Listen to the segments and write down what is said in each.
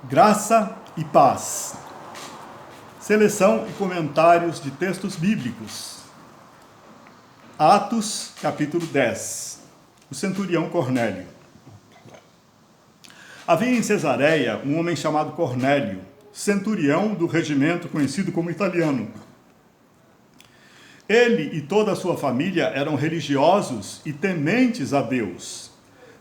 Graça e paz. Seleção e comentários de textos bíblicos. Atos, capítulo 10. O centurião Cornélio. Havia em Cesareia um homem chamado Cornélio, centurião do regimento conhecido como italiano. Ele e toda a sua família eram religiosos e tementes a Deus.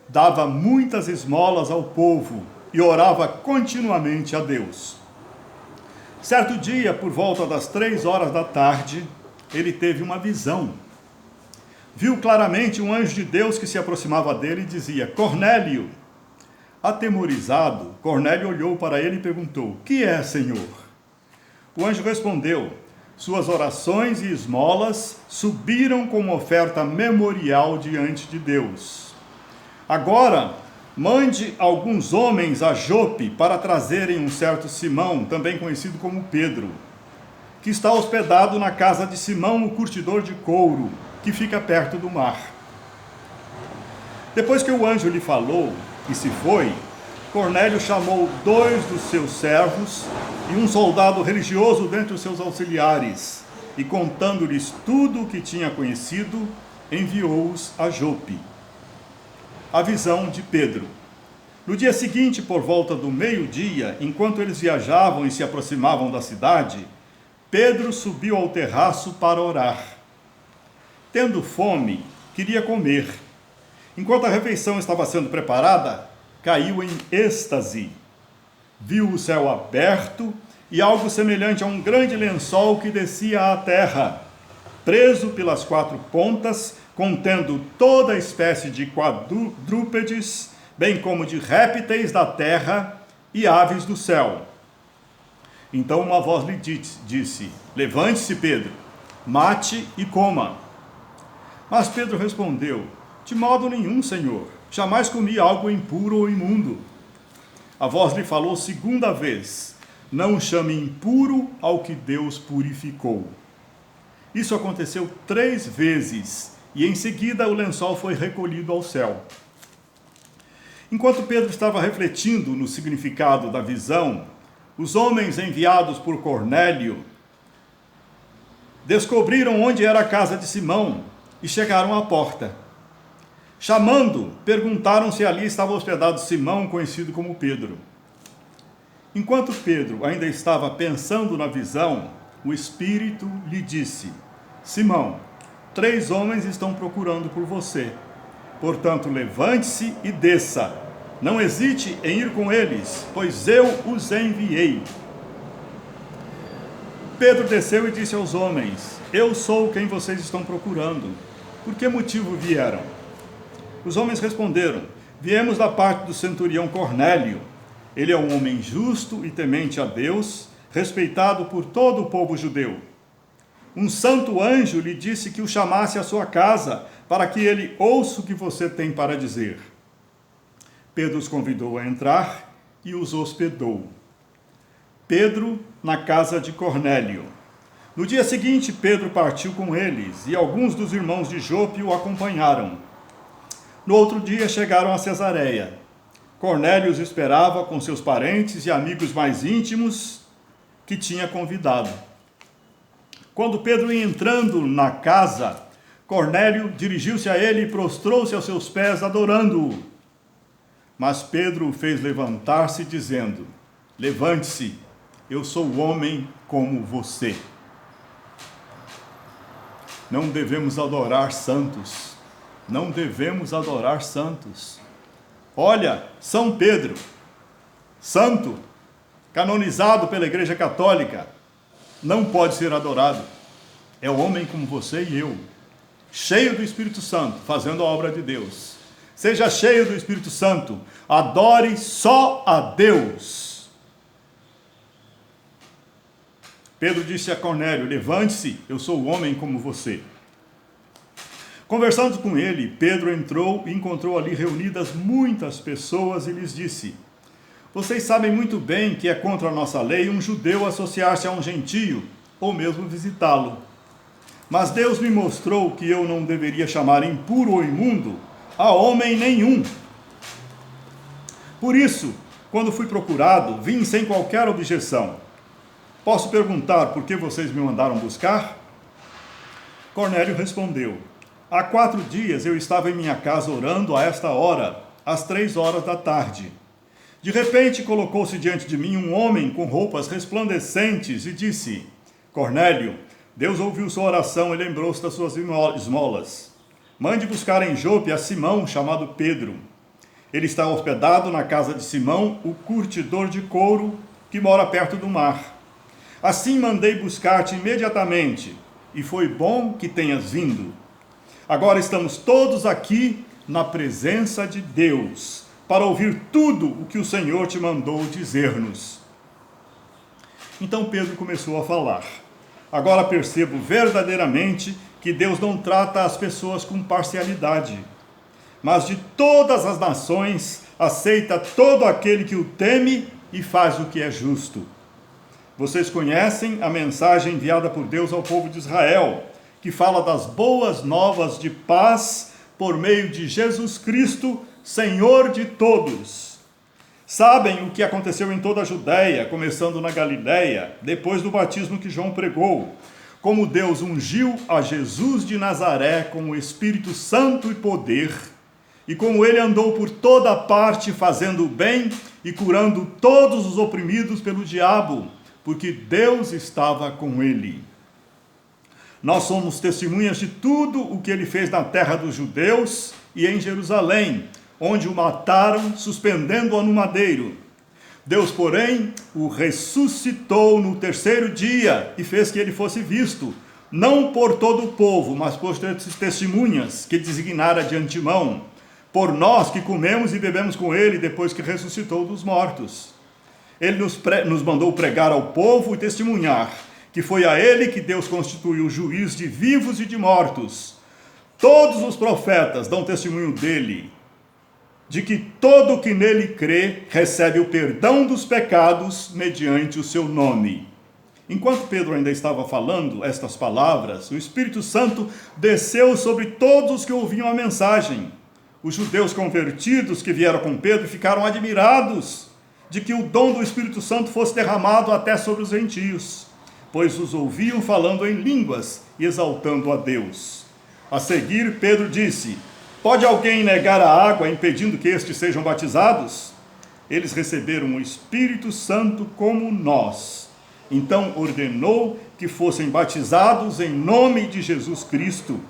Dava muitas esmolas ao povo e orava continuamente a Deus. Certo dia, por volta das 3 horas da tarde, ele teve uma visão. Viu claramente um anjo de Deus que se aproximava dele e dizia: Cornélio! Atemorizado, Cornélio olhou para ele e perguntou: Que é, Senhor? O anjo respondeu: Suas orações e esmolas subiram como oferta memorial diante de Deus. Agora, mande alguns homens a Jope para trazerem um certo Simão, também conhecido como Pedro, que está hospedado na casa de Simão, o curtidor de couro, que fica perto do mar. Depois que o anjo lhe falou e se foi, Cornélio chamou 2 dos seus servos e um soldado religioso dentre os seus auxiliares, e contando-lhes tudo o que tinha conhecido, enviou-os a Jope. A visão de Pedro. No dia seguinte, por volta do meio-dia, enquanto eles viajavam e se aproximavam da cidade, Pedro subiu ao terraço para orar. Tendo fome, queria comer. Enquanto a refeição estava sendo preparada, caiu em êxtase. Viu o céu aberto e algo semelhante a um grande lençol que descia à terra, preso pelas 4 pontas, contendo toda espécie de quadrúpedes, bem como de répteis da terra e aves do céu. Então uma voz lhe disse: Levante-se, Pedro, mate e coma. Mas Pedro respondeu: De modo nenhum, Senhor, jamais comi algo impuro ou imundo. A voz lhe falou 2ª vez: Não chame impuro ao que Deus purificou. Isso aconteceu 3 vezes, e em seguida o lençol foi recolhido ao céu. Enquanto Pedro estava refletindo no significado da visão, os homens enviados por Cornélio descobriram onde era a casa de Simão e chegaram à porta. Chamando, perguntaram se ali estava hospedado Simão, conhecido como Pedro. Enquanto Pedro ainda estava pensando na visão, o Espírito lhe disse: Simão, 3 homens estão procurando por você. Portanto, levante-se e desça. Não hesite em ir com eles, pois eu os enviei. Pedro desceu e disse aos homens: Eu sou quem vocês estão procurando. Por que motivo vieram? Os homens responderam: Viemos da parte do centurião Cornélio. Ele é um homem justo e temente a Deus, respeitado por todo o povo judeu. Um santo anjo lhe disse que o chamasse à sua casa, para que ele ouça o que você tem para dizer. Pedro os convidou a entrar e os hospedou. Pedro na casa de Cornélio. No dia seguinte, Pedro partiu com eles, e alguns dos irmãos de Jope o acompanharam. No outro dia chegaram a Cesareia. Cornélio os esperava com seus parentes e amigos mais íntimos que tinha convidado. Quando Pedro ia entrando na casa, Cornélio dirigiu-se a ele e prostrou-se aos seus pés, adorando-o. Mas Pedro o fez levantar-se, dizendo: Levante-se, eu sou homem como você. Não devemos adorar santos. Não devemos adorar santos. Olha, São Pedro, santo, canonizado pela Igreja Católica, não pode ser adorado. É homem como você e eu, cheio do Espírito Santo, fazendo a obra de Deus. Seja cheio do Espírito Santo, adore só a Deus. Pedro disse a Cornélio: Levante-se, eu sou homem como você. Conversando com ele, Pedro entrou e encontrou ali reunidas muitas pessoas e lhes disse: Vocês sabem muito bem que é contra a nossa lei um judeu associar-se a um gentio, ou mesmo visitá-lo. Mas Deus me mostrou que eu não deveria chamar impuro ou imundo a homem nenhum. Por isso, Quando fui procurado, vim sem qualquer objeção. Posso perguntar por que vocês me mandaram buscar? Cornélio respondeu: há 4 dias eu estava em minha casa orando a esta hora, às 3 horas da tarde. De repente colocou-se diante de mim um homem com roupas resplandecentes e disse: Cornélio, Deus ouviu sua oração e lembrou-se das suas esmolas. Mande buscar em Jope a Simão, chamado Pedro. Ele está hospedado na casa de Simão, o curtidor de couro, que mora perto do mar. Assim mandei buscar-te imediatamente, e foi bom que tenhas vindo. Agora estamos todos aqui na presença de Deus, para ouvir tudo o que o Senhor te mandou dizer-nos. Então Pedro começou a falar: agora percebo verdadeiramente que Deus não trata as pessoas com parcialidade, mas de todas as nações aceita todo aquele que o teme e faz o que é justo. Vocês conhecem a mensagem enviada por Deus ao povo de Israel, que fala das boas novas de paz por meio de Jesus Cristo, Senhor de todos. Sabem o que aconteceu em toda a Judéia, começando na Galiléia, depois do batismo que João pregou, como Deus ungiu a Jesus de Nazaré com o Espírito Santo e poder, e como ele andou por toda parte fazendo o bem e curando todos os oprimidos pelo diabo, porque Deus estava com ele. Nós somos testemunhas de tudo o que ele fez na terra dos judeus e em Jerusalém, onde o mataram, suspendendo-o no madeiro. Deus, porém, o ressuscitou no 3º dia e fez que ele fosse visto, não por todo o povo, mas por testemunhas que designara de antemão, por nós que comemos e bebemos com ele depois que ressuscitou dos mortos. Ele nos mandou pregar ao povo e testemunhar que foi a ele que Deus constituiu juiz de vivos e de mortos. Todos os profetas dão testemunho dele, de que todo o que nele crê recebe o perdão dos pecados mediante o seu nome. Enquanto Pedro ainda estava falando estas palavras, o Espírito Santo desceu sobre todos os que ouviam a mensagem. Os judeus convertidos que vieram com Pedro ficaram admirados de que o dom do Espírito Santo fosse derramado até sobre os gentios, pois os ouviam falando em línguas e exaltando a Deus. A seguir, Pedro disse: pode alguém negar a água, impedindo que estes sejam batizados? Eles receberam o Espírito Santo como nós. Então ordenou que fossem batizados em nome de Jesus Cristo.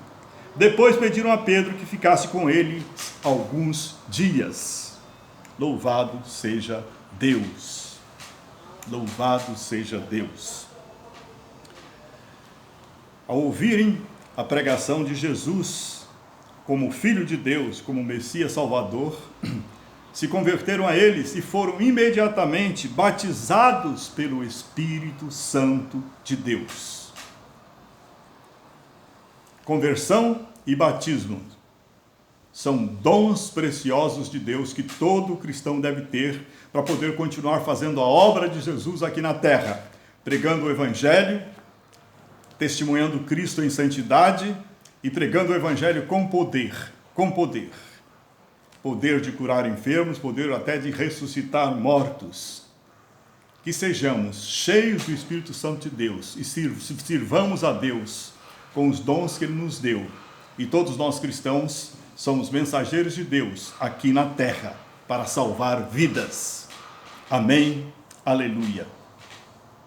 Depois pediram a Pedro que ficasse com ele alguns dias. Louvado seja Deus. Louvado seja Deus. Ao ouvirem a pregação de Jesus como Filho de Deus, como Messias Salvador, se converteram a eles e foram imediatamente batizados pelo Espírito Santo de Deus. Conversão e batismo são dons preciosos de Deus que todo cristão deve ter para poder continuar fazendo a obra de Jesus aqui na terra, pregando o Evangelho, testemunhando Cristo em santidade e pregando o Evangelho com poder, poder de curar enfermos, poder até de ressuscitar mortos. Que sejamos cheios do Espírito Santo de Deus e sirvamos a Deus com os dons que Ele nos deu. E todos nós cristãos somos mensageiros de Deus aqui na terra para salvar vidas. Amém. Aleluia.